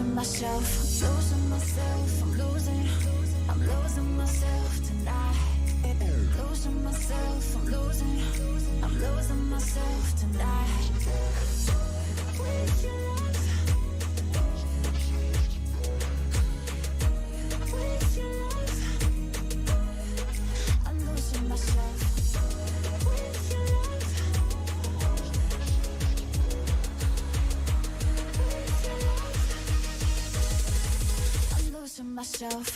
losing myself, I'm losing myself, I'm losing myself tonight. Losing myself, I'm losing myself tonight. With your love, with your love, I'm losing myself. With your love, with your love, I'm losing myself.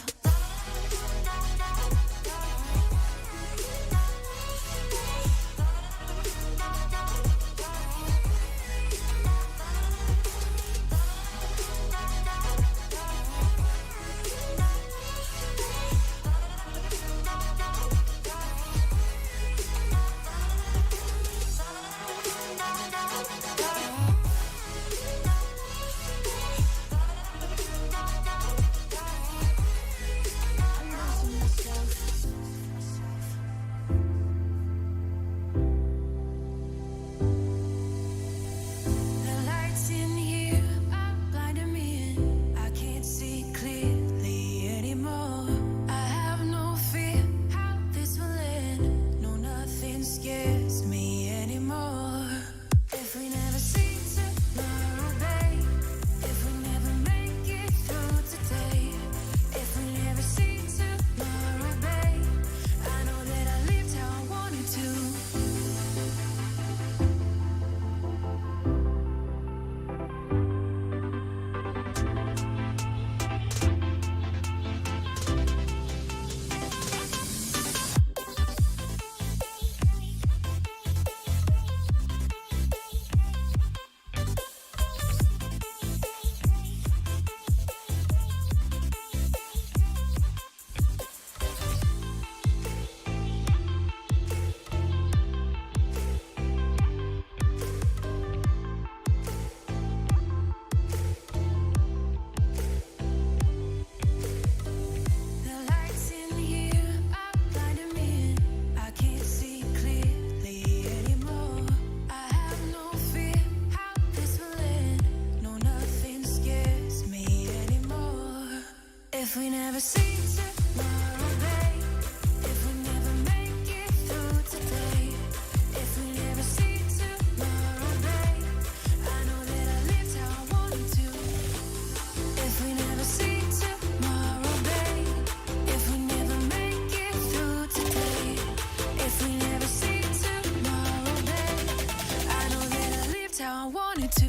If we never see tomorrow, babe, if we never make it through today, if we never see tomorrow, babe, I know that I lived how I wanted to. If we never see tomorrow, babe, if we never make it through today, if we never see tomorrow, babe, I know that I lived how I wanted to.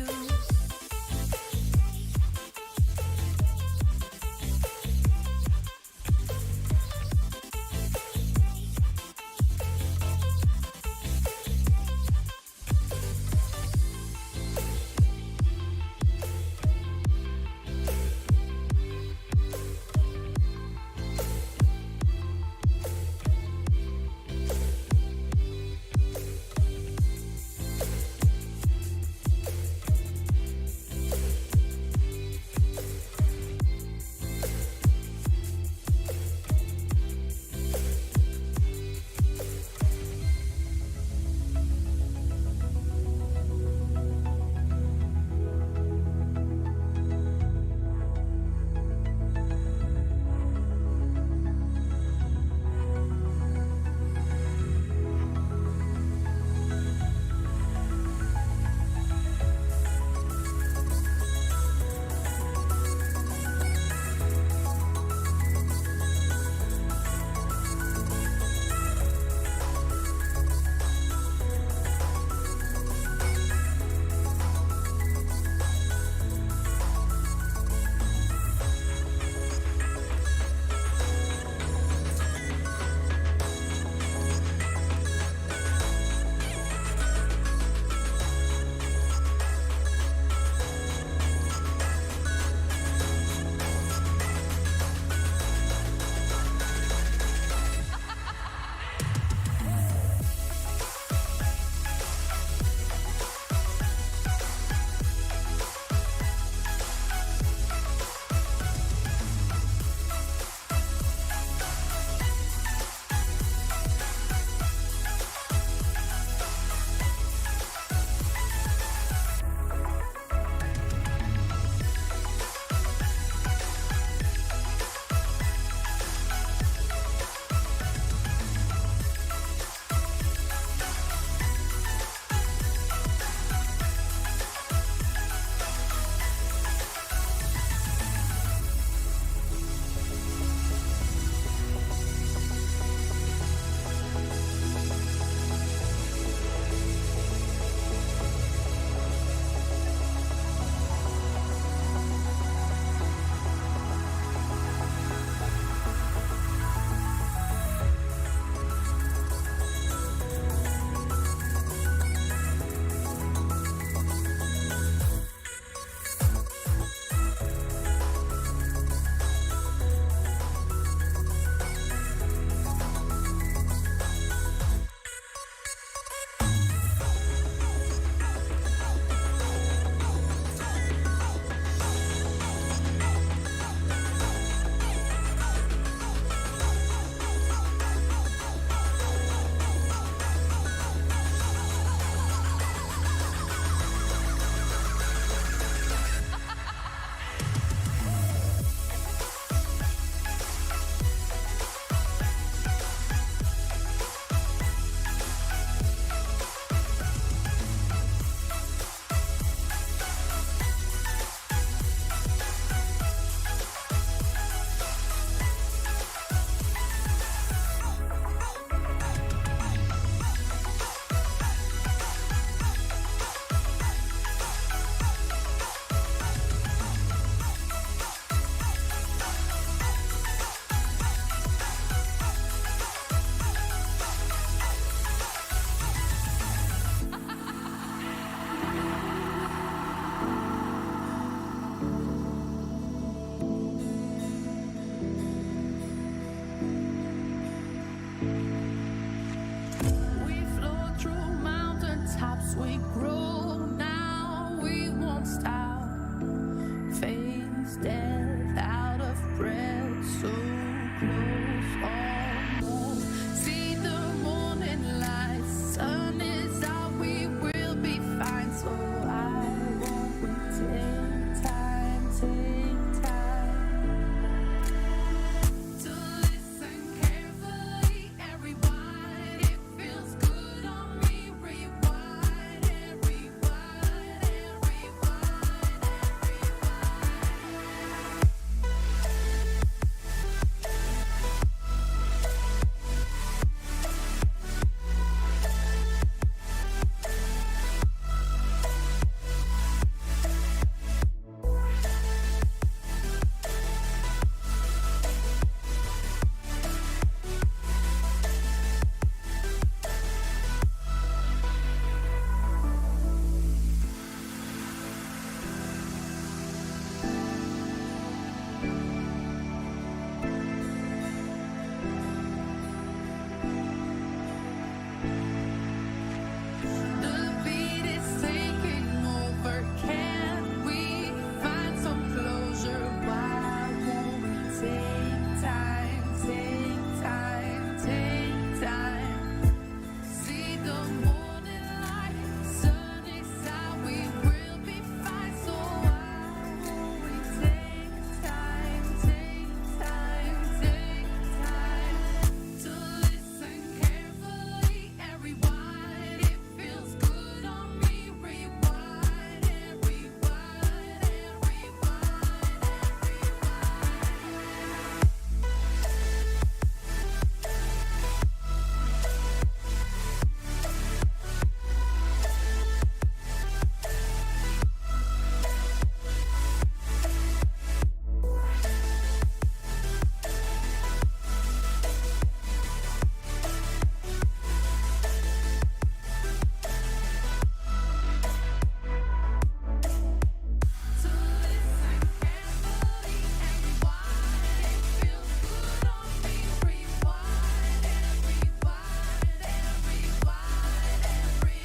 death, out of breath, so close, almost. See the morning light, sun is out, we will be fine. So I won't we take time to listen carefully and rewind. It feels good on me. Rewind and rewind and rewind and the beat is taking over. Can we find some closure? Why won't we take time? See the morning light, sun is out, we will be fine. So why won't we take time to listen carefully and rewind? It feels good on me. Rewind and rewind and rewind and to listen carefully and rewind. It feels good on me. Rewind and rewind and rewind and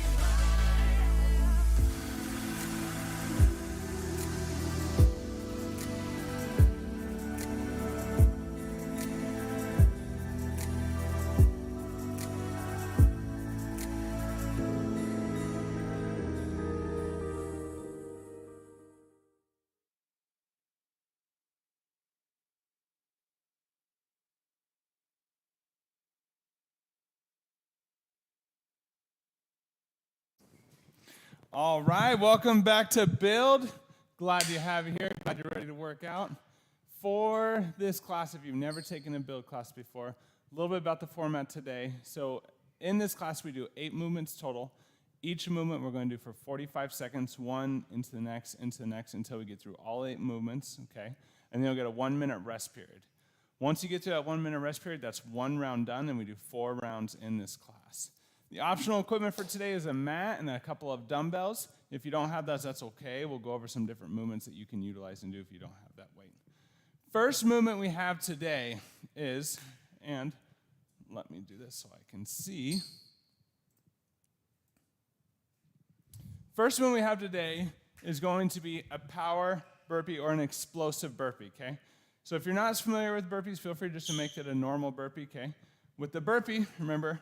All right, welcome back to Build. Glad to have you here. Glad you're ready to work out. For this class, if you've never taken a Build class before, a little bit about the format today. So in this class, we do 8 movements total. Each movement we're going to do for 45 seconds, one into the next, until we get through all 8 movements, okay? And then you'll get a 1-minute rest period. Once you get to that 1-minute rest period, that's 1 round done, and we do 4 rounds in this class. The optional equipment for today is a mat and a couple of dumbbells. If you don't have those, that's okay. We'll go over some different movements that you can utilize and do if you don't have that weight. First movement we have today is, and let me do this so I can see. First movement we have today is going to be a power burpee or an explosive burpee, okay? So if you're not as familiar with burpees, feel free just to make it a normal burpee, okay? With the burpee, remember,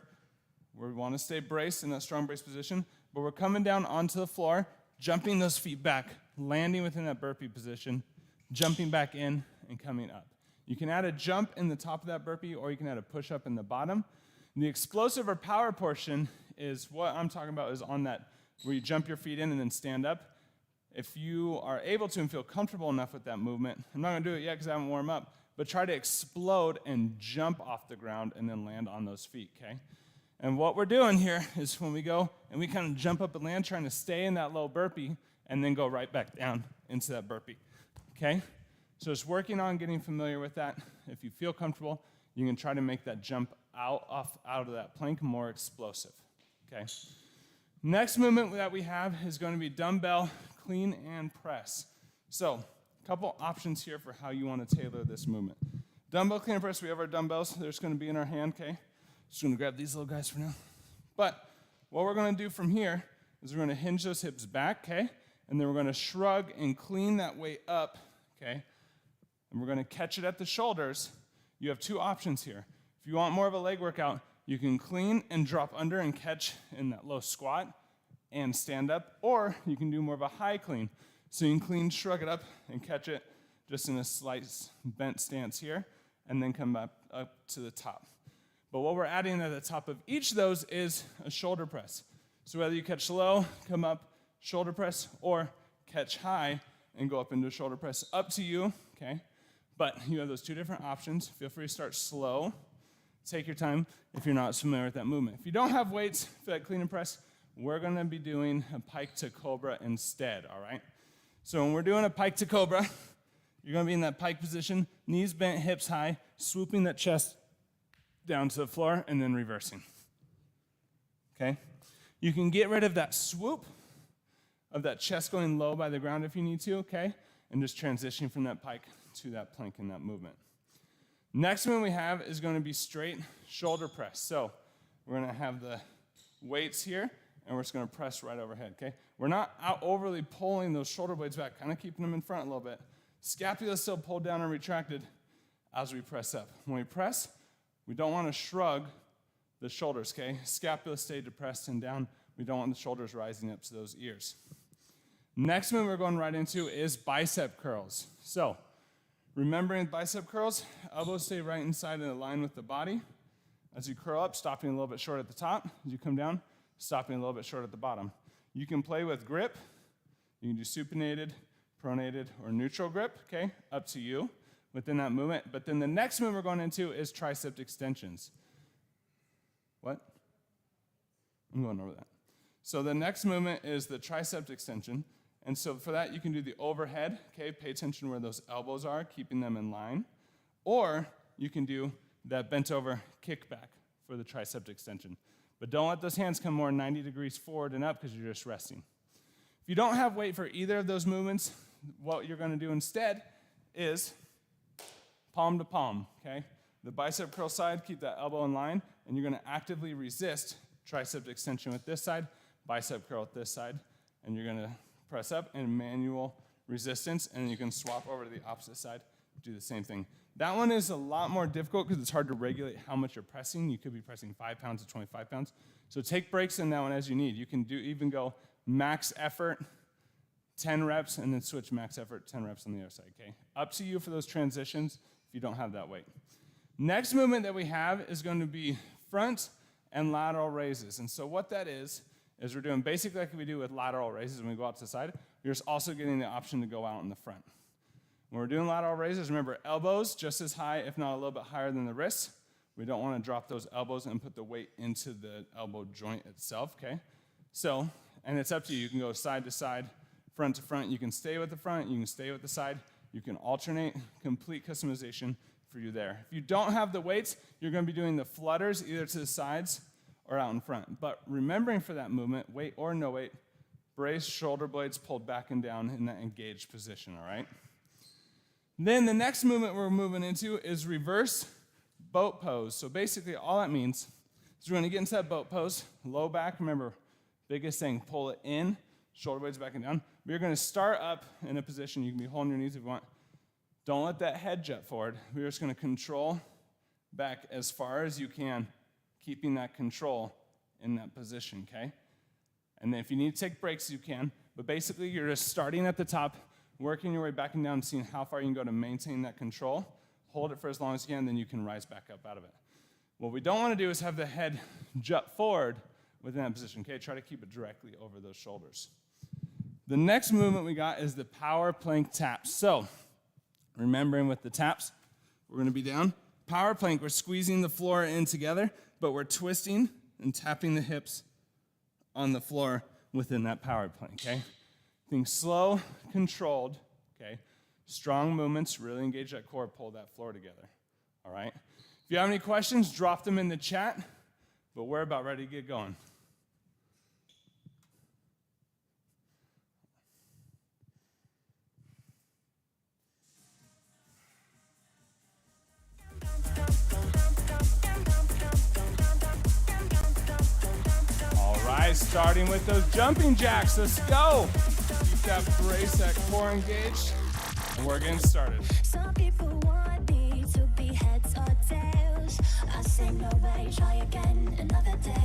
we want to stay braced in that strong brace position, but we're coming down onto the floor, jumping those feet back, landing within that burpee position, jumping back in and coming up. You can add a jump in the top of that burpee, or you can add a push-up in the bottom. And the explosive or power portion is what I'm talking about, is on that where you jump your feet in and then stand up. If you are able to and feel comfortable enough with that movement, I'm not going to do it yet because I haven't warmed up, but try to explode and jump off the ground and then land on those feet, okay? And what we're doing here is when we go and we kind of jump up and land, trying to stay in that low burpee and then go right back down into that burpee, okay? So it's working on getting familiar with that. If you feel comfortable, you can try to make that jump out of that plank more explosive, okay? Next movement that we have is going to be dumbbell clean and press. So a couple options here for how you want to tailor this movement. Dumbbell clean and press, we have our dumbbells. They're just going to be in our hand, okay? Just going to grab these little guys for now. But what we're going to do from here is we're going to hinge those hips back, okay? And then we're going to shrug and clean that weight up, okay? and we're gonna catch it at the shoulders, you have two options here. If you want more of a leg workout, you can clean and drop under and catch in that low squat and stand up, or you can do more of a high clean. So you can clean, shrug it up, and catch it just in a slight bent stance here, and then come up to the top. But what we're adding at the top of each of those is a shoulder press. So whether you catch low, come up, shoulder press, or catch high and go up into a shoulder press, up to you, okay? But you have those two different options. Feel free to start slow. Take your time if you're not familiar with that movement. If you don't have weights for that clean and press, we're gonna be doing a pike to cobra instead, all right? So when we're doing a pike to cobra, you're gonna be in that pike position, knees bent, hips high, swooping that chest down to the floor, and then reversing, okay? You can get rid of that swoop, of that chest going low by the ground if you need to, okay? And just transitioning from that pike to that plank in that movement. Next one we have is gonna be straight shoulder press. So we're gonna have the weights here, and we're just gonna press right overhead, okay? We're not out overly pulling those shoulder blades back, kind of keeping them in front a little bit. Scapula still pulled down and retracted as we press up. When we press, we don't wanna shrug the shoulders, okay? Scapula stay depressed and down. We don't want the shoulders rising up to those ears. Next one we're going right into is bicep curls. So, remembering bicep curls, elbows stay right inside and align with the body. As you curl up, stopping a little bit short at the top. As you come down, stopping a little bit short at the bottom. You can play with grip. You can do supinated, pronated, or neutral grip, okay? Up to you within that movement. But then the next move we're going into is tricep extensions. What? I'm going over that. So the next movement is the tricep extension. And so for that, you can do the overhead, okay? Pay attention where those elbows are, keeping them in line. Or you can do that bent over kickback for the tricep extension. But don't let those hands come more than 90 degrees forward and up because you're just resting. If you don't have weight for either of those movements, what you're gonna do instead is palm to palm, okay? The bicep curl side, keep that elbow in line, and you're gonna actively resist tricep extension with this side, bicep curl with this side, and you're gonna press up and manual resistance, and then you can swap over to the opposite side, do the same thing. That one is a lot more difficult because it's hard to regulate how much you're pressing. You could be pressing 5 pounds to 25 pounds. So take breaks in that one as you need. You can even go max effort, 10 reps, and then switch max effort, 10 reps on the other side, okay? Up to you for those transitions if you don't have that weight. Next movement that we have is going to be front and lateral raises. And so what that is we're doing basically like we do with lateral raises when we go out to the side. You're just also getting the option to go out in the front. When we're doing lateral raises, remember elbows just as high, if not a little bit higher than the wrists. We don't want to drop those elbows and put the weight into the elbow joint itself, okay? So, and it's up to you. You can go side to side, front to front. You can stay with the front. You can stay with the side. You can alternate. Complete customization for you there. If you don't have the weights, you're going to be doing the flutters either to the sides or out in front. But remembering for that movement, weight or no weight, brace, shoulder blades pulled back and down in that engaged position, all right? Then the next movement we're moving into is reverse boat pose. So basically all that means is we're going to get into that boat pose, low back. Remember, biggest thing, pull it in, shoulder blades back and down. We're going to start up in a position. You can be holding your knees if you want. Don't let that head jut forward. We're just going to control back as far as you can, keeping that control in that position, okay? And then if you need to take breaks, you can. But basically, you're just starting at the top, working your way back and down, seeing how far you can go to maintain that control. Hold it for as long as you can, then you can rise back up out of it. What we don't want to do is have the head jut forward within that position, okay? Try to keep it directly over those shoulders. The next movement we got is the power plank taps. So, remembering with the taps, we're going to be down. Power plank, we're squeezing the floor in together, but we're twisting and tapping the hips on the floor within that power plank, okay? Think slow, controlled, okay? Strong movements, really engage that core, pull that floor together, all right? If you have any questions, drop them in the chat, but we're about ready to get going. All right, starting with those jumping jacks, let's go. Keep that brace, that core engaged, and we're getting started. Some people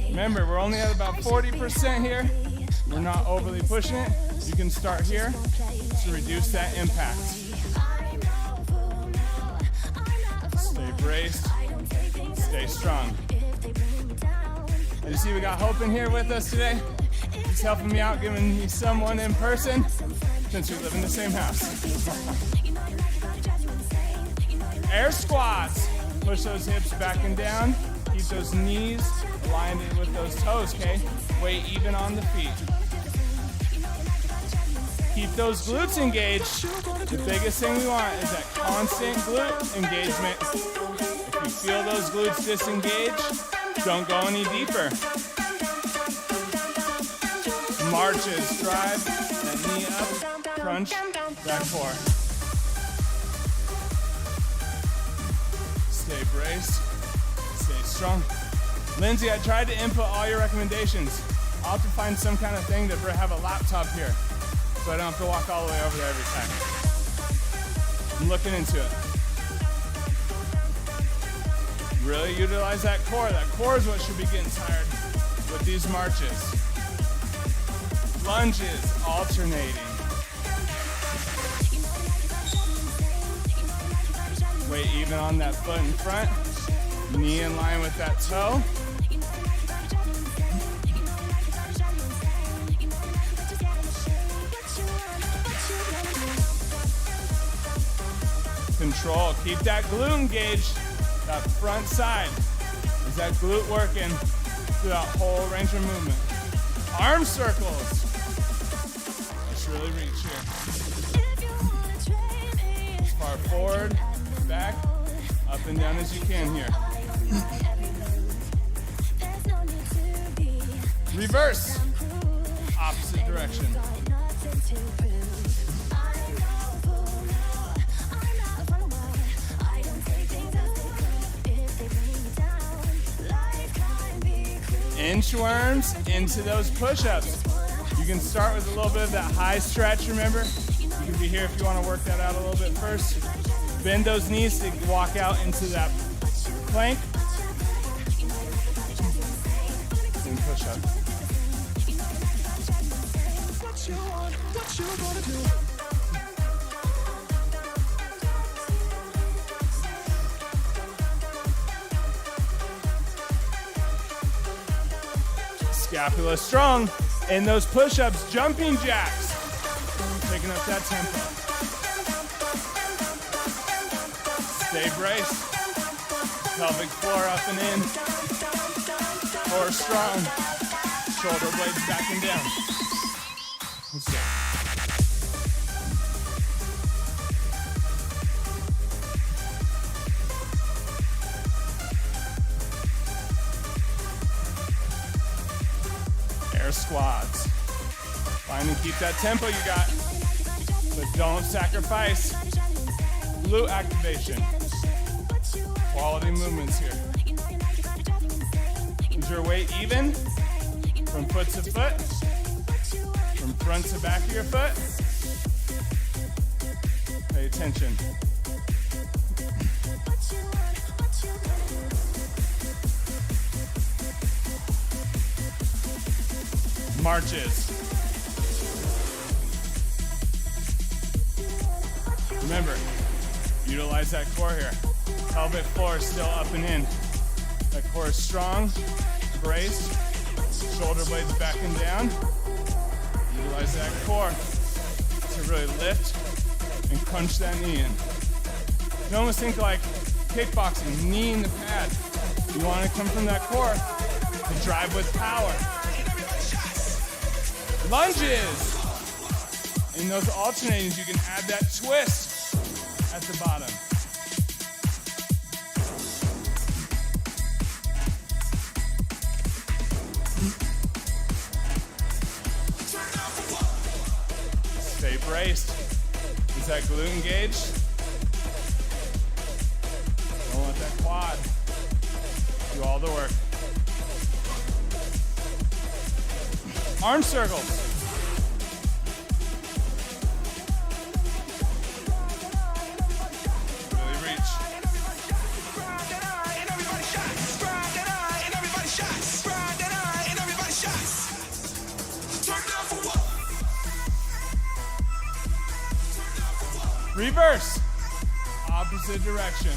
Remember, we're only at about 40% here. We're not overly pushing it. You can start here to reduce that impact. Stay braced. Stay strong. And you see we got Hope in here with us today. He's helping me out, giving me someone in person since we live in the same house. Air squats. Push those hips back and down. Keep those knees aligned with those toes, okay? Weight even on the feet. Keep those glutes engaged. The biggest thing we want is that constant glute engagement. If you feel those glutes disengage, don't go any deeper. Marches, drive that knee up, crunch that core. Stay braced, stay strong. Lindsay, I tried to input all your recommendations. I'll have to find some kind of thing to have a laptop here so I don't have to walk all the way over there every time. I'm looking into it. Really utilize that core. That core is what should be getting tired with these marches. Lunges, alternating. Weight even on that foot in front. Knee in line with that toe. Control, keep that glute engaged, that front side. Is that glute working through that whole range of movement? Arm circles. Let's really reach here. As far forward, back, up and down as you can here. Reverse, opposite direction. Inchworms into those push-ups. You can start with a little bit of that high stretch, remember? You can be here if you want to work that out a little bit first. Bend those knees to walk out into that plank. And push up. Scapula strong. In those push-ups, jumping jacks. Taking up that tempo. Stay braced. Pelvic floor up and in. Core strong. Shoulder blades back and down. Let's go. Air squats. Find and keep that tempo you got, but don't sacrifice glute activation. Quality movements here. Is your weight even? From foot to foot? From front to back of your foot? Pay attention. Marches. Remember, utilize that core here. Pelvic floor is still up and in. That core is strong, braced, shoulder blades back and down. Utilize that core to really lift and crunch that knee in. You almost think like kickboxing, knee in the pad. You want to come from that core to drive with power. Lunges. In those alternatings, you can add that twist at the bottom. Stay braced. Is that glute engaged? Don't let that quad do all the work. Arm circles. Really reach. Reverse. Opposite direction.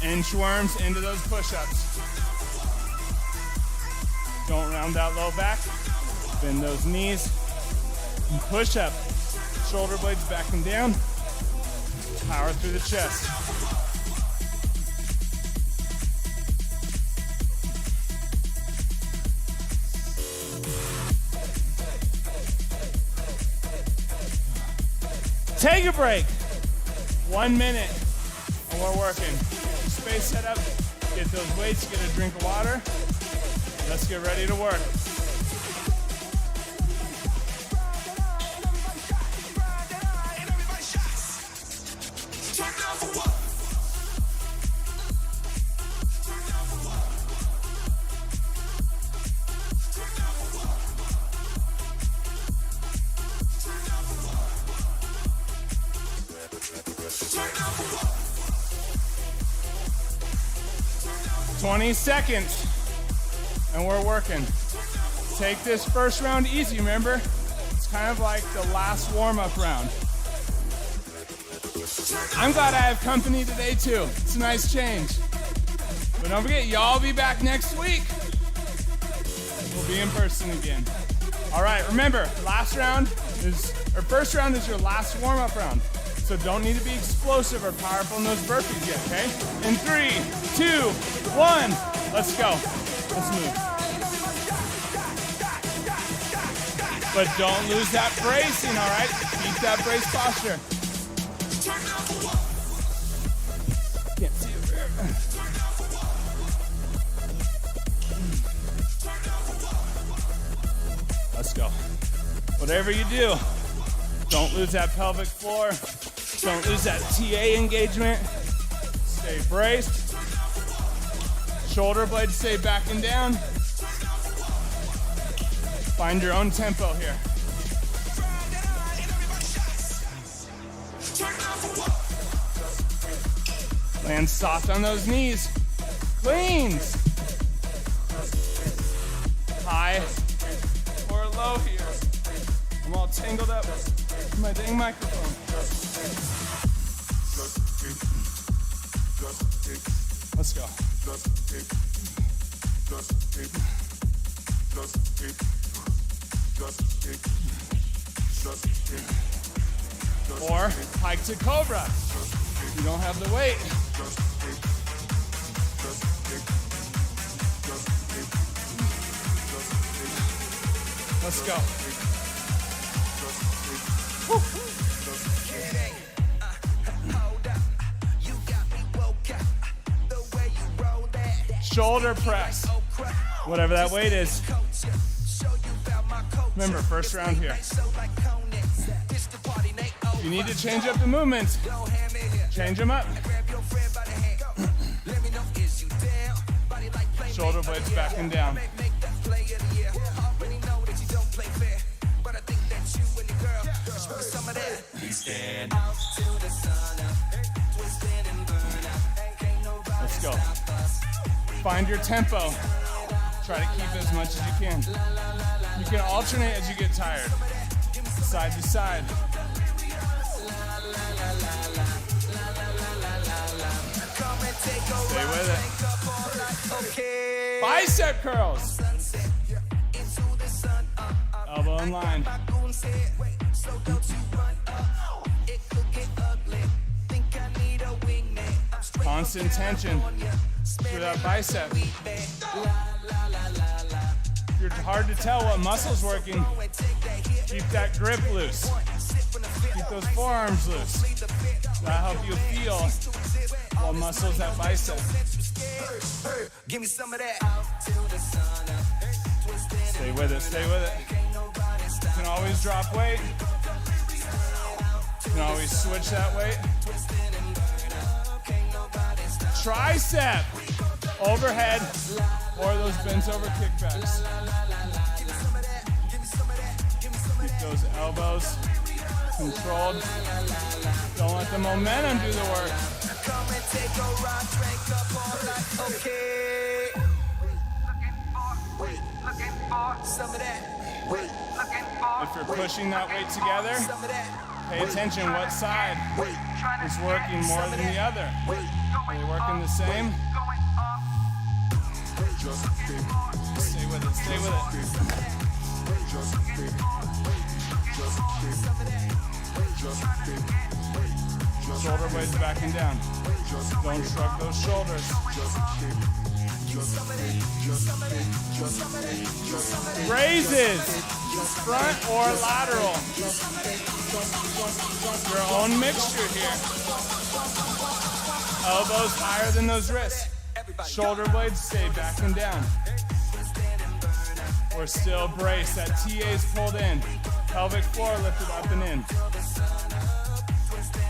Inchworms into those push-ups. Don't round that low back. Bend those knees. And push up. Shoulder blades back and down. Power through the chest. Take a break. 1 minute. And we're working. Space set up. Get those weights. Get a drink of water. Let's get ready to work. $20 seconds, and we're working. Take this first round easy, remember? It's kind of like the last warm-up round. I'm glad I have company today too. It's a nice change. But don't forget, y'all be back next week. We'll be in person again. All right, remember, first round is your last warm-up round. So don't need to be explosive or powerful in those burpees yet, okay? In 3, 2, 1, let's go. Let's move. But don't lose that bracing, all right? Keep that brace posture. Can't see it there. Let's go. Whatever you do, don't lose that pelvic floor. Don't lose that TA engagement. Stay braced. Shoulder blades stay back and down. Find your own tempo here. Land soft on those knees. Cleans. High or low here. I'm all tangled up with my dang microphone. Let's go. Or hike to cobra. You don't have the weight. Let's go. Woo. Shoulder press, whatever that weight is. Remember, first round here. You need to change up the movements. Change them up. Shoulder blades back and down. Let's go. Find your tempo. Try to keep as much as you can. You can alternate as you get tired. Side to side. Stay with it. Bicep curls. Elbow in line. Constant tension through that bicep. If you're hard to tell what muscle's working, keep that grip loose. Keep those forearms loose. That'll help you feel what muscle's that bicep. Give me some of that. Stay with it, stay with it. You can always drop weight. You can always switch that weight. Tricep, overhead, or those bent over kickbacks. Keep those elbows controlled. Don't let the momentum do the work. If you're pushing that weight together, pay attention what side is working more than the other. Are they working the same? Stay with it, stay with it. Shoulder blades backing down. Don't shrug those shoulders. Raises, front or lateral. Your own mixture here. Elbows higher than those wrists. Shoulder blades stay backing down. We're still braced. That TA's pulled in. Pelvic floor lifted up and in.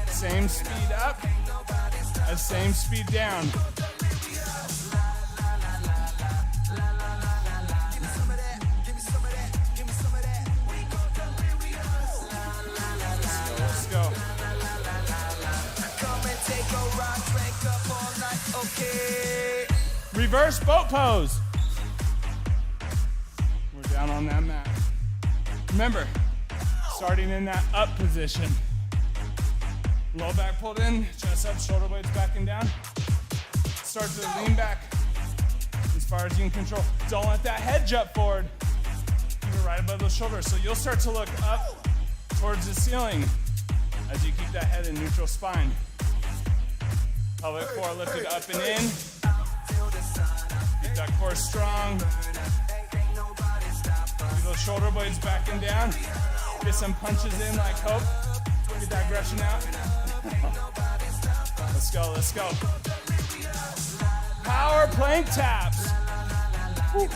Same speed up as same speed down. Let's go. Reverse boat pose. We're down on that mat. Remember, starting in that up position. Low back pulled in, chest up, shoulder blades backing down. Start to lean back as far as you can control. Don't let that head jump forward. Keep it right above those shoulders. So you'll start to look up towards the ceiling as you keep that head in neutral spine. Pelvic floor lifted up and in. Keep that core strong. Keep those shoulder blades backing down. Get some punches in like Hope. Get that aggression out. Let's go, let's go. Power plank taps. Woo.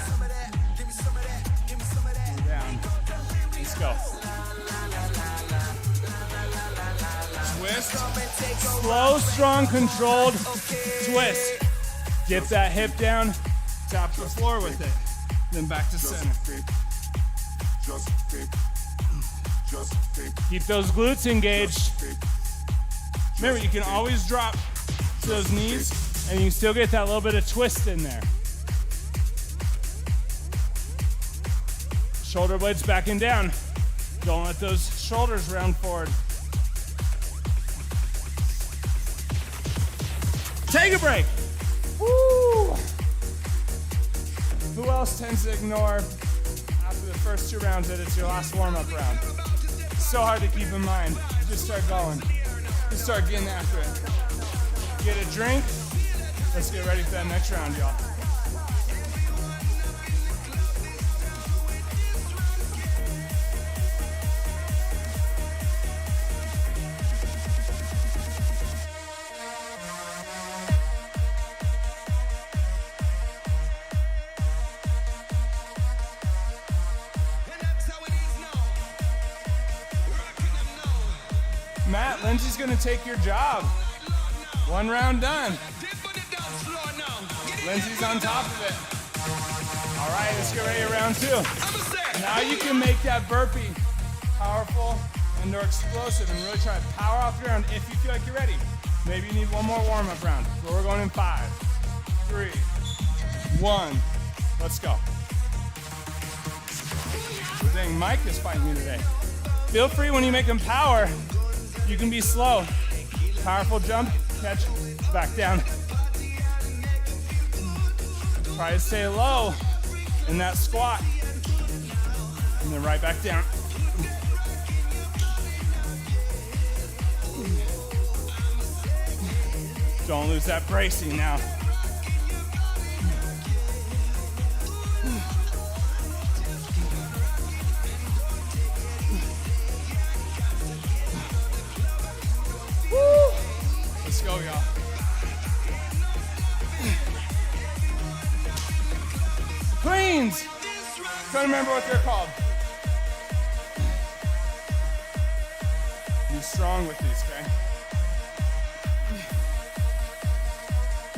Down. Let's go. Twist. Slow, strong, controlled twist. Get that hip down. Tap the floor with it. Then back to center. Keep those glutes engaged. Remember, you can always drop to those knees and you can still get that little bit of twist in there. Shoulder blades backing down. Don't let those shoulders round forward. Take a break. Woo! Who else tends to ignore after the first 2 rounds that it's your last warm-up round? So hard to keep in mind. Just start going. Just start getting after it. Get a drink. Let's get ready for that next round, y'all. Matt, Lindsay's gonna take your job. 1 round done. Lindsay's on top of it. All right, let's get ready to round 2. Now you can make that burpee powerful and or explosive and really try to power off your round if you feel like you're ready. Maybe you need 1 more warm-up round. So we're going in 5, 3, 1. Let's go. Dang, Mike is fighting me today. Feel free when you make them power. You can be slow. Powerful jump, catch, back down. Try to stay low in that squat. And then right back down. Don't lose that bracing now. Let's go, y'all. Cleans. Trying to remember what they're called. Be strong with these, okay?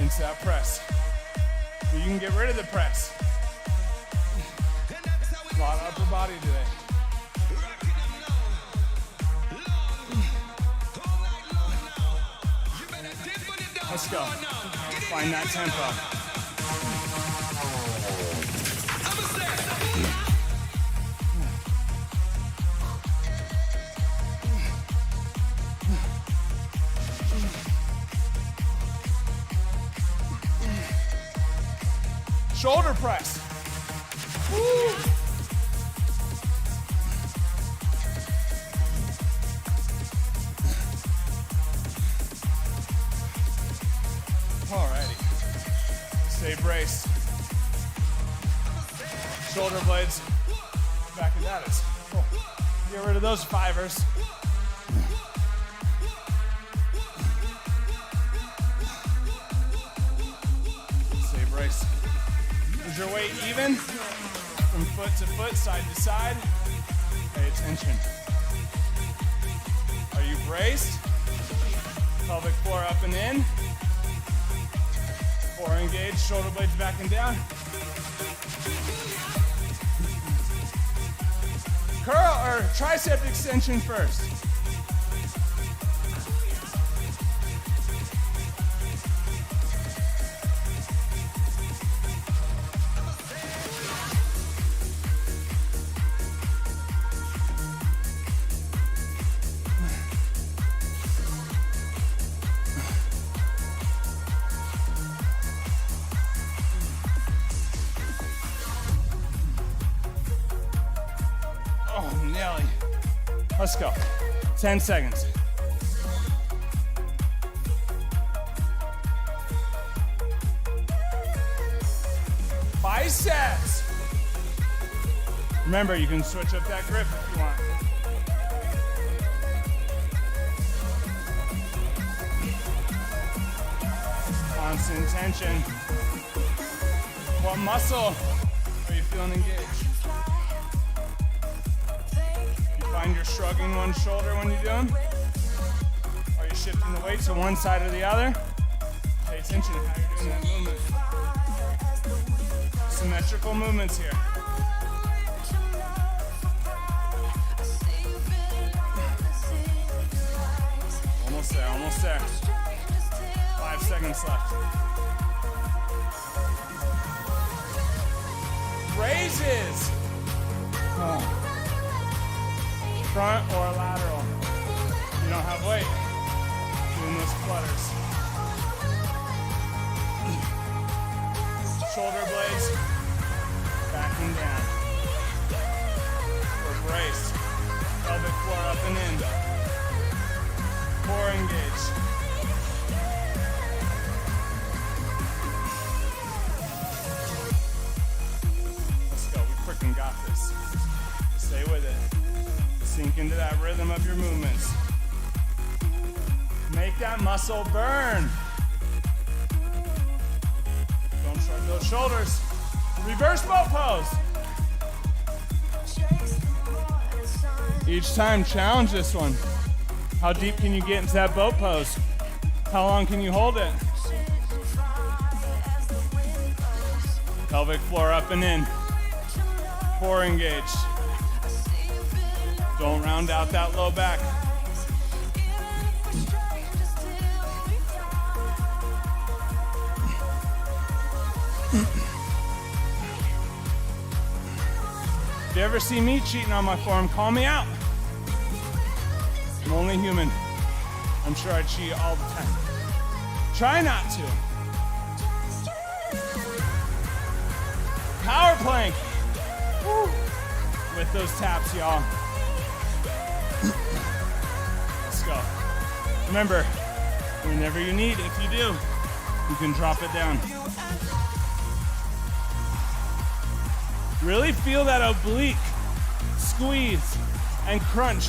Into that press. You can get rid of the press. A lot of upper body today. Let's go. Find that tempo. shoulder press. Woo. Alrighty. Stay braced. Shoulder blades back at us. Cool. Get rid of those fivers. Stay braced. Is your weight even? From foot to foot, side to side. Pay attention. Are you braced? Pelvic floor up and in. Core engaged, shoulder blades back and down. Curl or tricep extension first. Nelly. Let's go. 10 seconds. Biceps. Remember, you can switch up that grip if you want. Constant tension. What muscle are you feeling engaged? Find you're shrugging one shoulder when you do them? Are you shifting the weight to one side or the other? Pay attention to how you're doing that movement. Symmetrical movements here. Almost there, almost there. 5 seconds left. Raises. Oh. Front or lateral. You don't have weight. Doing those flutters. Shoulder blades back and down. We're braced. Pelvic floor up and in. Core engaged. Let's go. We freaking got this. Stay with it. Sink into that rhythm of your movements. Make that muscle burn. Don't shrug those shoulders. Reverse boat pose. Each time, challenge this one. How deep can you get into that boat pose? How long can you hold it? Pelvic floor up and in. Core engaged. Don't round out that low back. If you ever see me cheating on my form, call me out. I'm only human. I'm sure I cheat all the time. Try not to. Power plank. Woo. With those taps, y'all. Let's go. Remember, whenever you need, if you do, you can drop it down. Really feel that oblique squeeze and crunch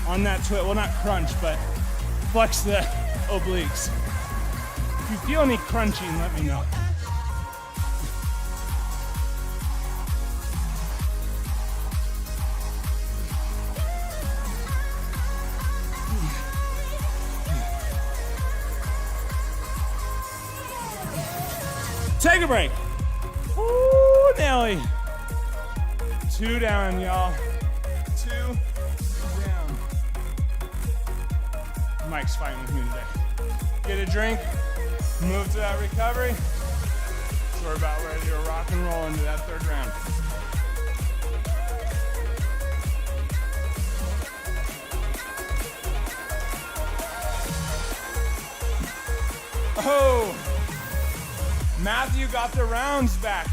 on that twist. Well, not crunch, but flex the obliques. If you feel any crunching, let me know. Take a break. Ooh, Nelly. 2 down, y'all. 2 down. Mike's fighting with me today. Get a drink, move to that recovery. So we're about ready to rock and roll into that 3rd round. Oh, Matthew got the rounds back.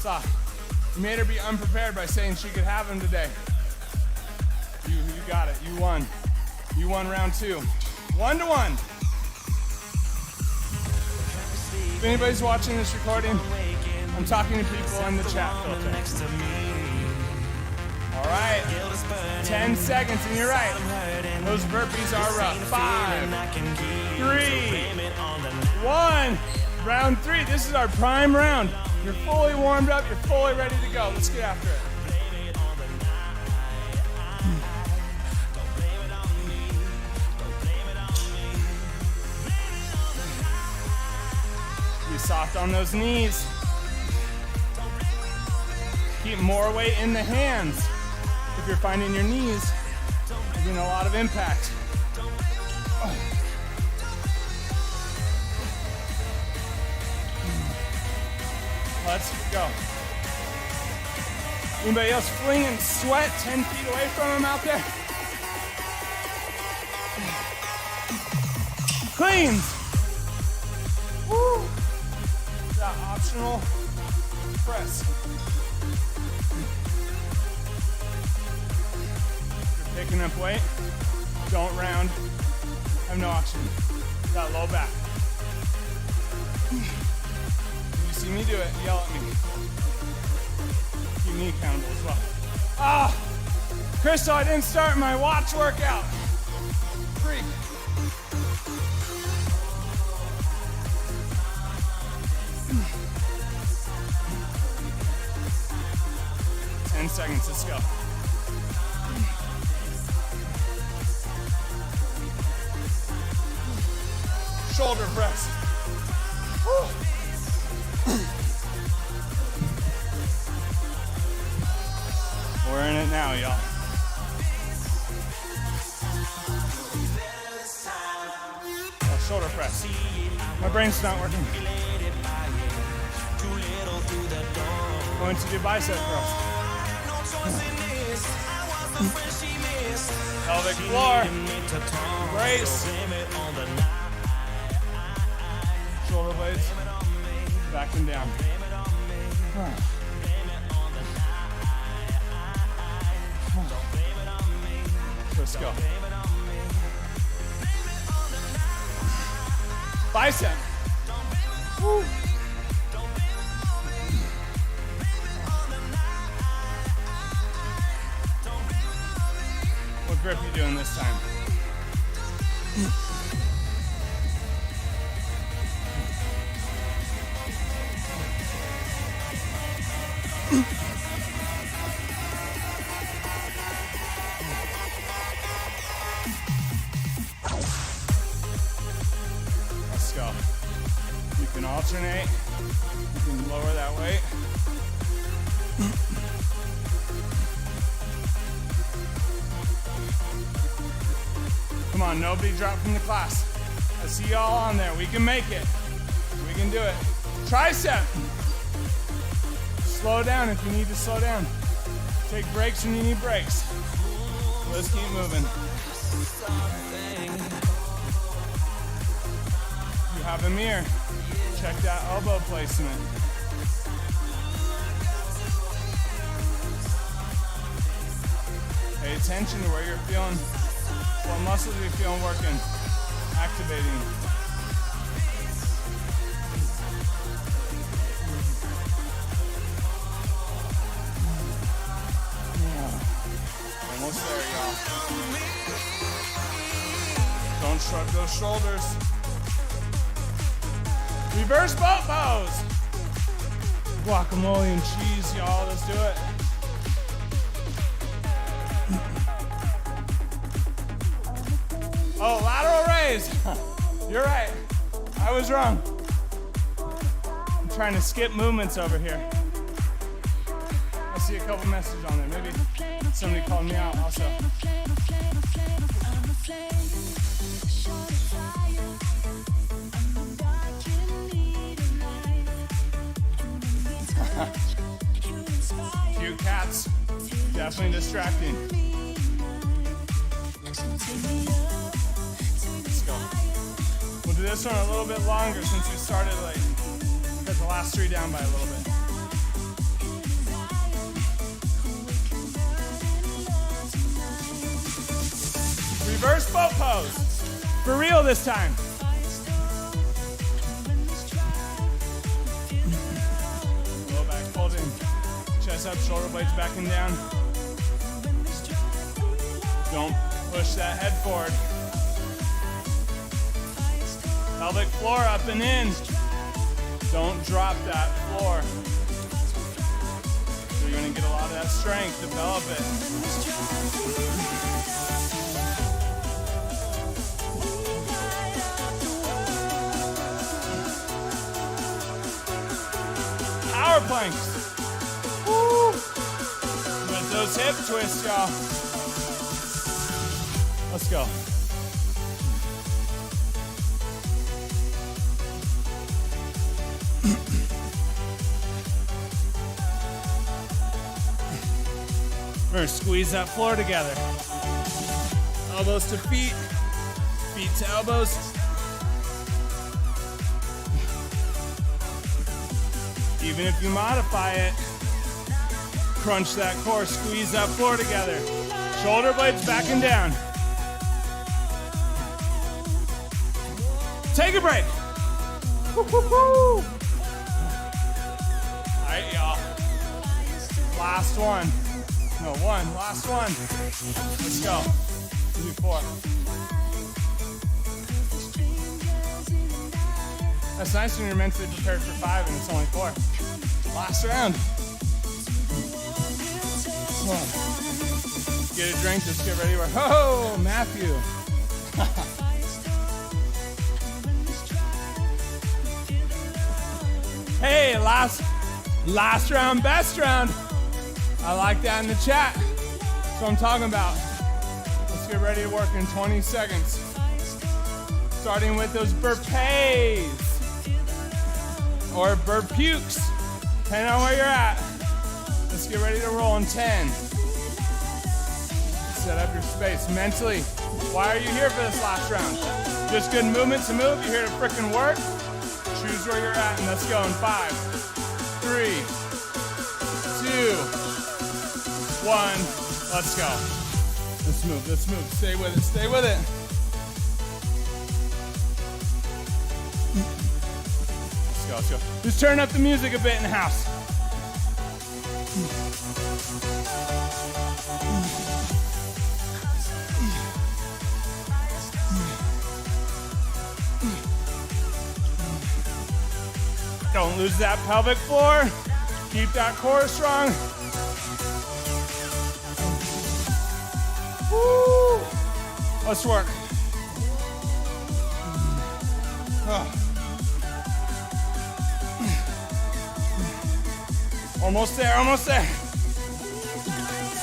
Soft. You made her be unprepared by saying she could have him today. You got it. You won. You won round 2. 1-1. If anybody's watching this recording, I'm talking to people in the chat filter. All right. 10 seconds, and you're right. Those burpees are rough. 5, 3, 1. Round 3. This is our prime round. You're fully warmed up. You're fully ready to go. Let's get after it. Be soft on those knees. Keep more weight in the hands. If you're finding your knees getting a lot of impact. Let's go. Anybody else flinging sweat 10 feet away from them out there? Cleans. Woo. That optional press. If you're picking up weight, don't round. Have no oxygen. That low back. See me do it, yell at me. Keep me accountable as well. Ah! Crystal, I didn't start my watch workout. Freak. Ten seconds, let's go. Shoulder press. Woo. We're in it now, y'all. Oh, shoulder press. My brain's not working. Going to do bicep curls. Pelvic floor. Brace. Shoulder blades. Back and down. Let's go. Bicep. Woo. What grip are you doing this time? Let's go. You can alternate. You can lower that weight. Come on, nobody drop from the class. I see y'all on there. We can make it. We can do it. Tricep. Slow down if you need to slow down. Take breaks when you need breaks. Let's keep moving. You have a mirror. Check that elbow placement. Pay attention to where you're feeling, what muscles you're feeling working, activating. Almost there, y'all. Don't shrug those shoulders. Reverse boat pose. Guacamole and cheese, y'all. Let's do it. Oh, lateral raise. You're right. I was wrong. I'm trying to skip movements over here. I see a couple messages on there. Maybe somebody called me out also. Cute cats. Definitely distracting. Let's go. We'll do this one a little bit longer since we started late. Got the last three down by a little bit. For real this time. Low back folding. Chest up, shoulder blades back and down. Don't push that head forward. Pelvic floor up and in. Don't drop that floor. So you're gonna get a lot of that strength, develop it. Power planks. Woo. With those hip twists, y'all. Let's go. We're gonna squeeze that floor together. Elbows to feet, feet to elbows. Even if you modify it, crunch that core, squeeze that floor together. Shoulder blades back and down. Take a break. Woo-hoo-hoo. All right, y'all. Last one. No, one. Last one. Let's go. Do 4. That's nice when you're mentally prepared for 5 and it's only 4. Last round. Get a drink, just get ready to work. Oh, Matthew. Hey, last round, best round. I like that in the chat. That's what I'm talking about. Let's get ready to work in 20 seconds. Starting with those burpees or burpukes, depending on where you're at. Let's get ready to roll in 10. Set up your space mentally. Why are you here for this last round? Just good movement to move. You're here to frickin' work. Choose where you're at and let's go in 5, 3, 2, 1. Let's go. Let's move, let's move. Stay with it, stay with it. Let's go, let's go. Just turn up the music a bit in the house. Don't lose that pelvic floor. Keep that core strong. Woo. Let's work. Oh. Almost there, almost there.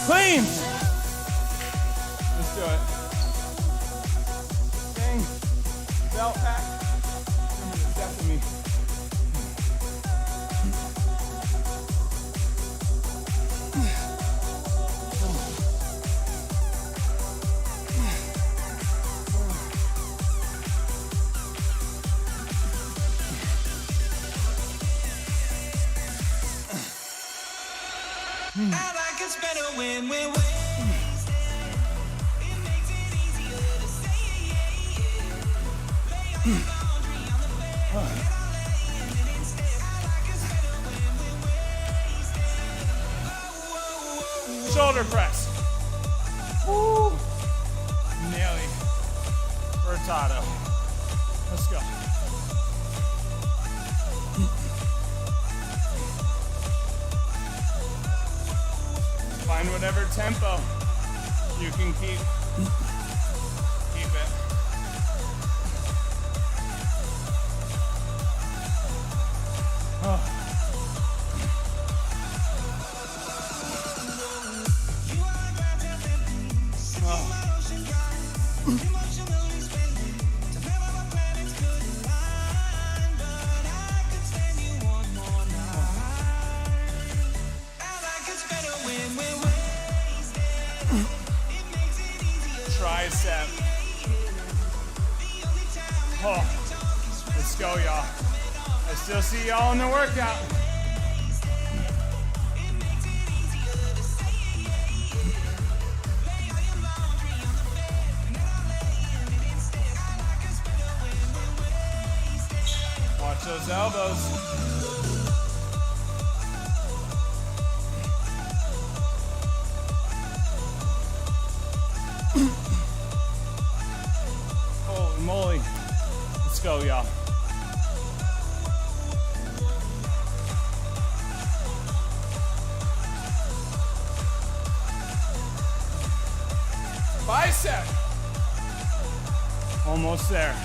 Clean. Let's do it. Thing. Belt pack. Depth of me. I like it's better when we're wasted. It makes it easier to say lay on the laundry on the bed, and I'll lay in it instead. I like it's better when we're wasted. Shoulder press. Woo. Nearly. Vertato. Let's go. Find whatever tempo you can keep it. Oh. Tricep. Oh, let's go, y'all. I still see y'all in the workout. those elbows. Holy moly. Let's go, y'all. Bicep. Almost there.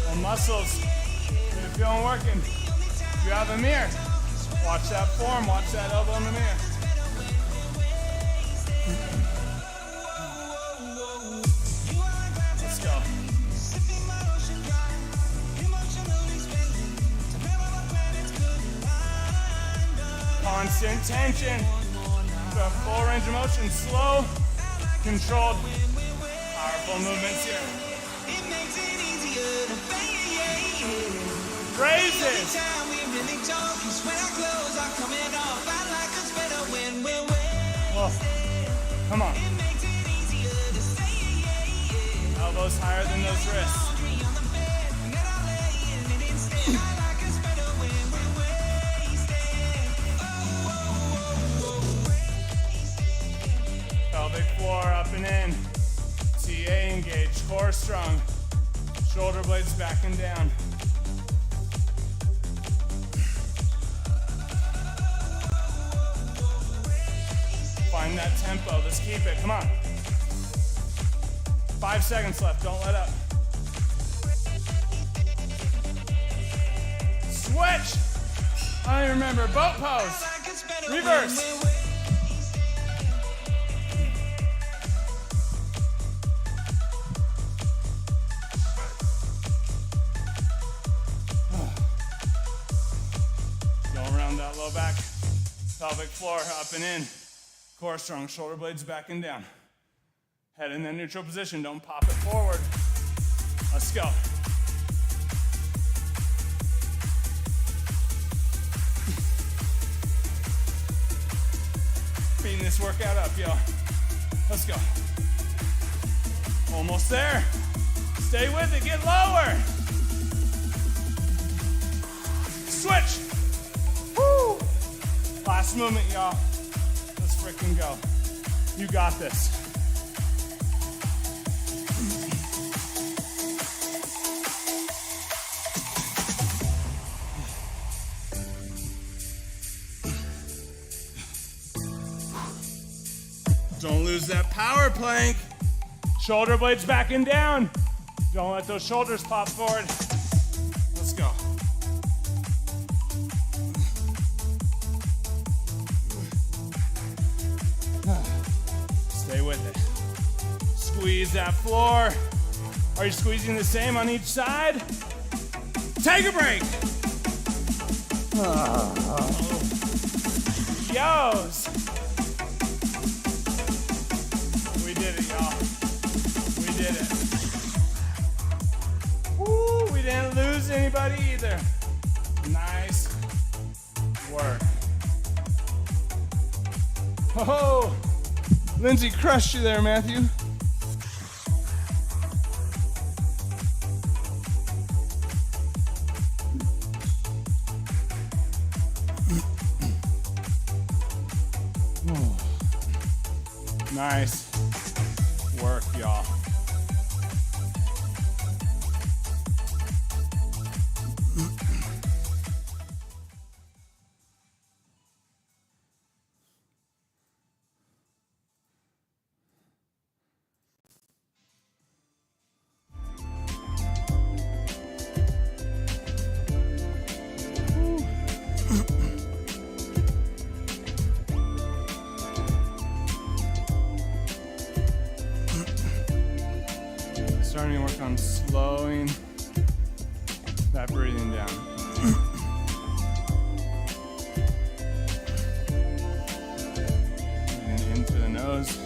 Well, muscles, if you're feeling working, if you have a mirror, watch that form, watch that elbow in the mirror. Let's go. Constant tension. So full range of motion, slow, controlled, powerful movements here. Raises. Whoa. Come on. Elbows higher than those wrists. Pelvic floor up and in. TA engaged, core strong. Shoulder blades back and down. Find that tempo. Let's keep it. Come on. 5 seconds left. Don't let up. Switch. I don't even remember. Boat pose. Reverse. Go around that low back. Pelvic floor up and in. Core strong, shoulder blades back and down. Head in the neutral position, don't pop it forward. Let's go. Beating this workout up, yo. Let's go. Almost there. Stay with it, get lower. Switch. Woo. Last movement, y'all. Let's freaking go. You got this. Don't lose that power plank. Shoulder blades back and down. Don't let those shoulders pop forward. Let's go. Stay with it. Squeeze that floor. Are you squeezing the same on each side? Take a break. Yo's. We did it, y'all. We did it. Woo, we didn't lose anybody either. Nice work. Oh, Lindsay crushed you there, Matthew. Oh. Nice work, y'all. Starting to work on slowing that breathing down. Breathing into the nose.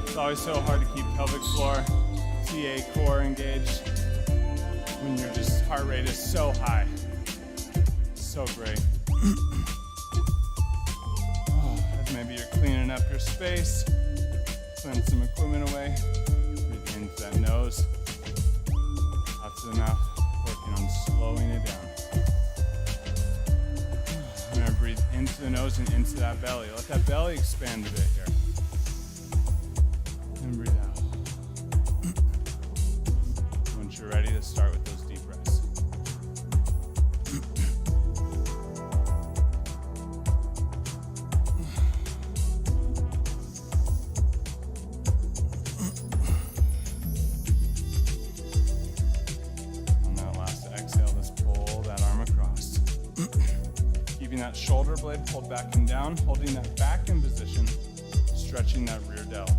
It's always so hard to keep pelvic floor, TA core engaged when your just heart rate is so high. So great. As maybe you're cleaning up your space. Send some equipment away. Breathe into that nose, out to the mouth, working on slowing it down. Remember, breathe into the nose and into that belly. Let that belly expand a bit here. And breathe out. Once you're ready to start with those deep breaths. On that last exhale, let's pull that arm across. Keeping that shoulder blade pulled back and down, holding that back in position, stretching that rear delt.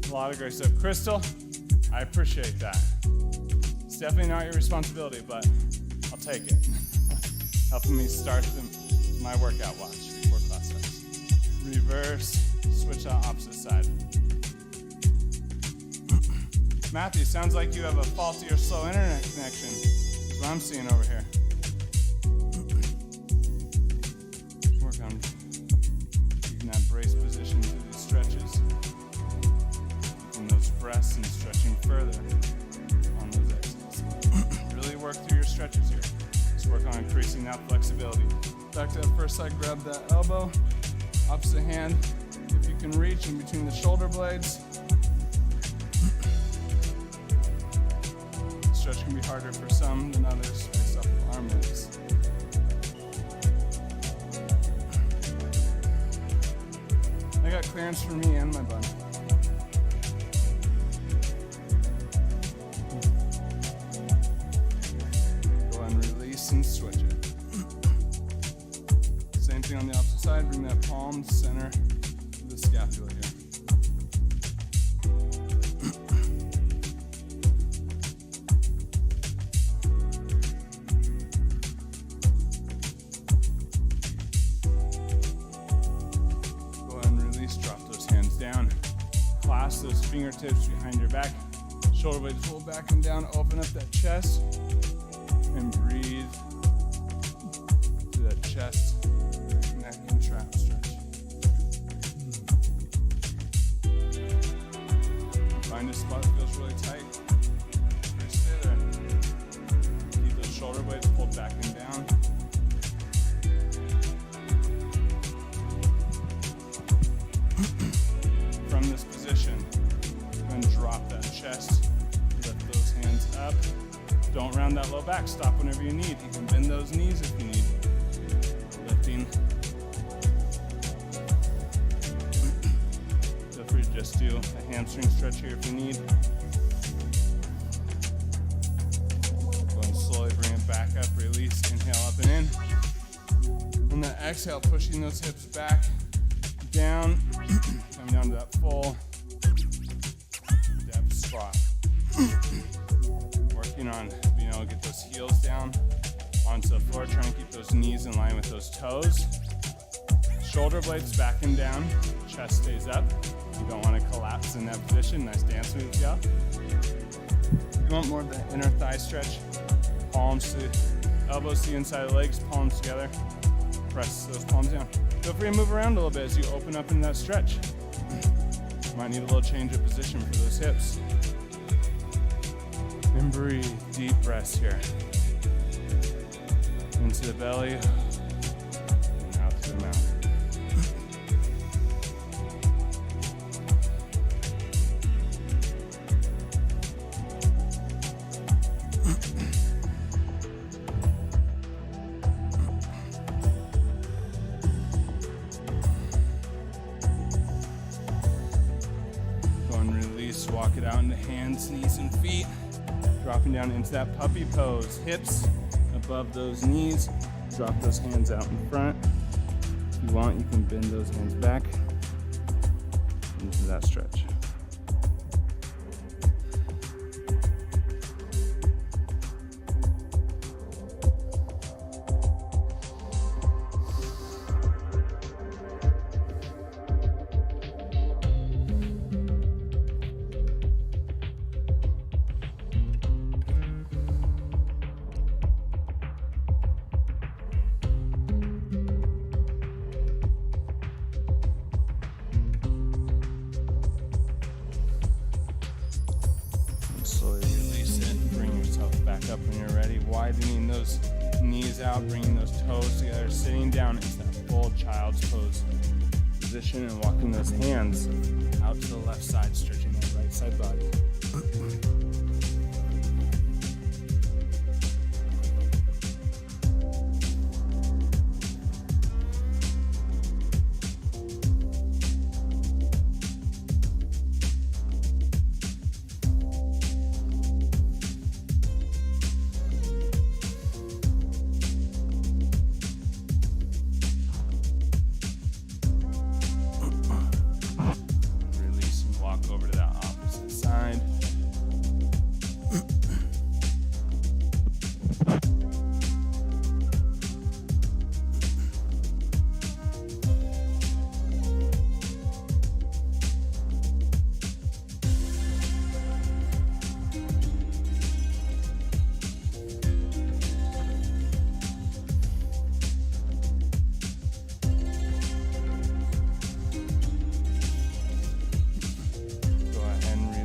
A lot of great stuff. Crystal, I appreciate that. It's definitely not your responsibility, but I'll take it. Helping me start my workout watch before class starts. Reverse, switch to opposite side. Matthew, sounds like you have a faulty or slow internet connection. That's what I'm seeing over here. Work on keeping that brace position through these stretches. Keeping those breaths and stretching further on those exhales. Really work through your stretches here. Just work on increasing that flexibility. Back to that first side, grab that elbow. Opposite hand, if you can reach in between the shoulder blades. Stretch can be harder for some than others based off of arm lengths. I got clearance for me and my bun. Go ahead and release and switch it. Same thing on the opposite side. Bring that palm center to the scapula here. Clasp those fingertips behind your back. Shoulder blades pull back and down. Open up that chest and breathe to that chest, neck, and trap stretch. Find a spot that feels really tight. Just stay there. Keep those shoulder blades pulled back and down. From this position, then drop that chest, lift those hands up. Don't round that low back, stop whenever you need. You can bend those knees if you need. Lifting. Feel free to just do a hamstring stretch here if you need. Go and slowly bring it back up, release, inhale up and in. On the exhale, pushing those hips back, down, coming down to that full depth squat. Working on being able to get those heels down onto the floor, trying to keep those knees in line with those toes. Shoulder blades back and down, chest stays up. You don't want to collapse in that position. Nice dance moves, yeah. You want more of the inner thigh stretch. Palms to elbows to the inside of the legs, palms together. Press those palms down. Feel free to move around a little bit as you open up in that stretch. Might need a little change of position for those hips. And breathe, deep breaths here. Into the belly, and out to the mouth. Walk it out into hands, knees, and feet. Dropping down into that puppy pose. Hips above those knees. Drop those hands out in front. If you want, you can bend those hands back into that stretch. widening those knees out, bringing those toes together, sitting down into that full child's pose position and walking those hands out to the left side, stretching that right side body.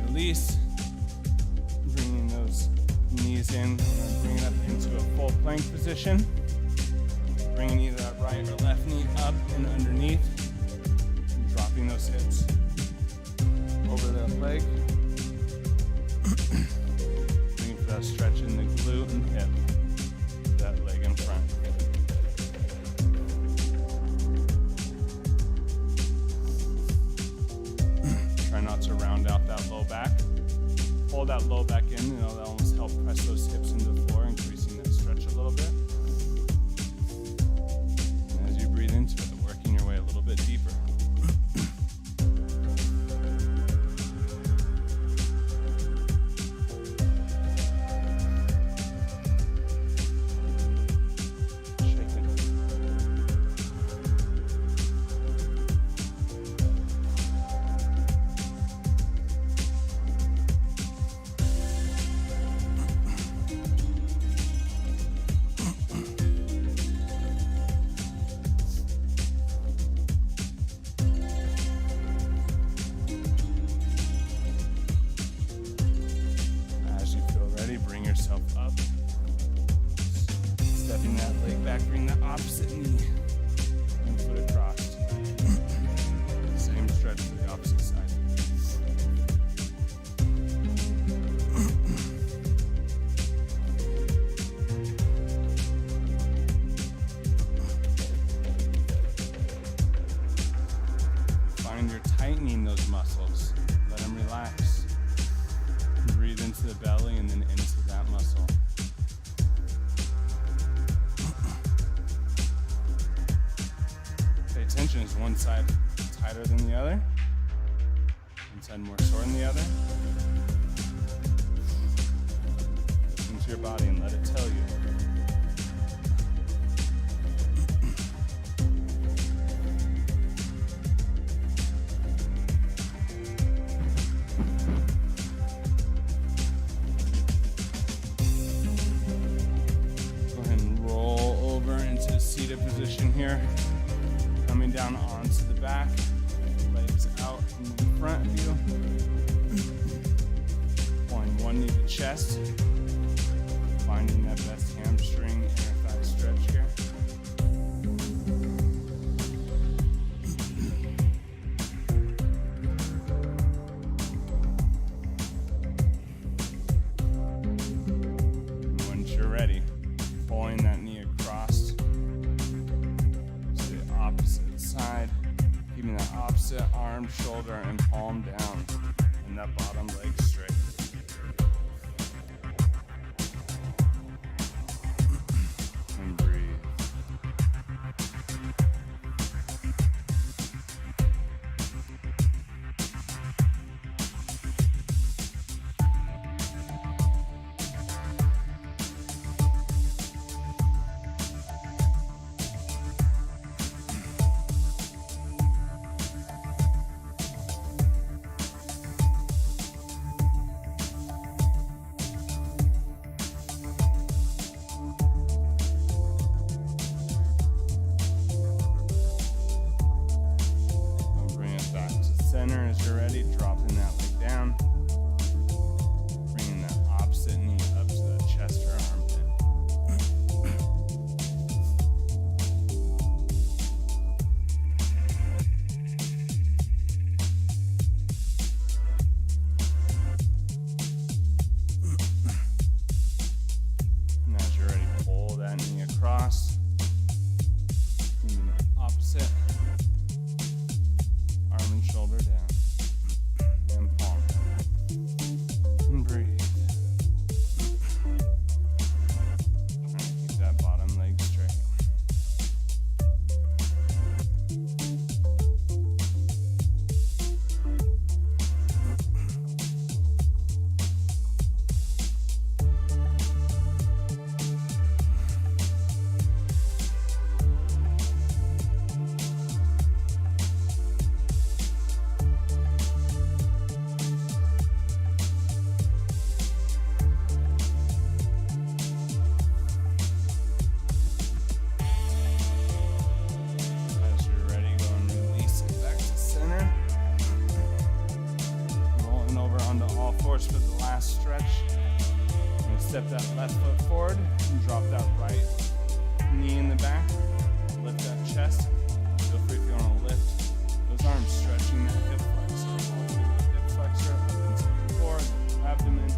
Release, bringing those knees in, bringing up into a full plank position, bringing either that right or left knee up and underneath, and dropping those hips over that leg, bringing for that stretch in the glute and hip, that leg in front. Try not to round out that low back. Pull that low back in, that almost help press those hips into the floor, increasing that stretch a little bit. And as you breathe into it, working your way a little bit deeper. Bring yourself up. Stepping that leg back, bring the opposite knee and foot across. Same stretch to the opposite side. Find you're tightening those muscles. Let them relax. Breathe into the belly and then into that muscle. Pay attention, is one side tighter than the other? One side more sore than the other? Listen to your body and let it tell you. Seated position here, coming down onto the back, legs out in front of you, pulling one knee to chest, finding that best hamstring inner thigh stretch here. And once you're ready, pulling that knee across opposite side, keeping that opposite arm, shoulder, and palm down, and that bottom leg straight. And breathe. last stretch. I'm going to step that left foot forward and drop that right knee in the back. Lift that chest. Feel free if you want to lift those arms, stretching that hip flexor. All through the hip flexor, up into the core, the abdomen.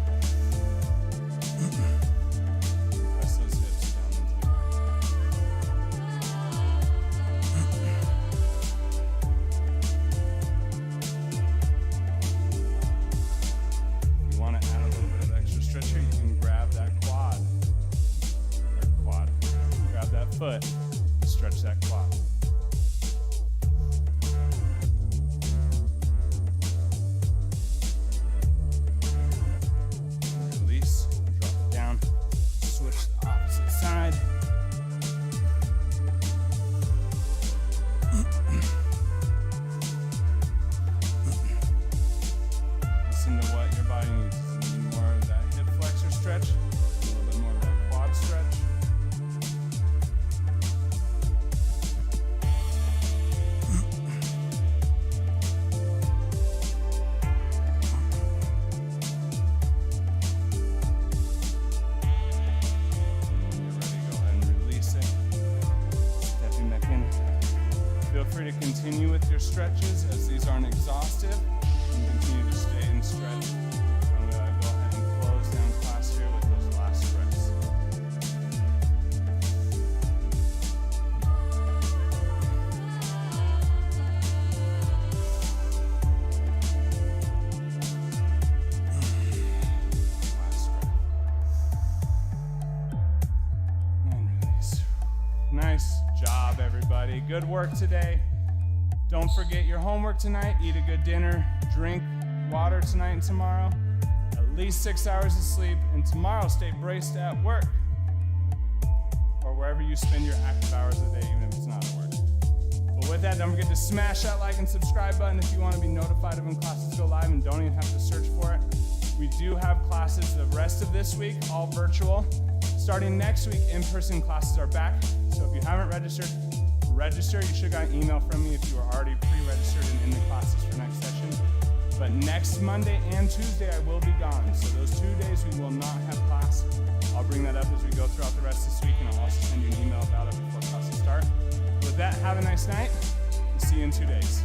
Press those hips down into the If you want to add a little bit of extra stretch here, you can grab that quad. Grab that foot, stretch that quad. Release, drop it down, switch the opposite side. Listen to what your body needs. Does it need more of that hip flexor stretch? A little bit more of that quad stretch? Feel free to continue with your stretches as these aren't exhaustive. You can continue to stay and stretch. I'm going to go ahead and close down class here with those last stretches. Last stretch. And release. Nice job, everybody. Good work today. Don't forget your homework tonight. Eat a good dinner. Drink water tonight and tomorrow. At least 6 hours of sleep. And tomorrow, stay braced at work or wherever you spend your active hours a day, even if it's not at work. But with that, don't forget to smash that like and subscribe button if you want to be notified of when classes go live and don't even have to search for it. We do have classes the rest of this week, all virtual. Starting next week, in-person classes are back. So if you haven't registered, register. You should have got an email from me if you are already pre-registered and in the classes for next session. But next Monday and Tuesday, I will be gone. So those 2 days, we will not have class. I'll bring that up as we go throughout the rest of this week, and I'll also send you an email about it before classes start. With that, have a nice night. See you in 2 days.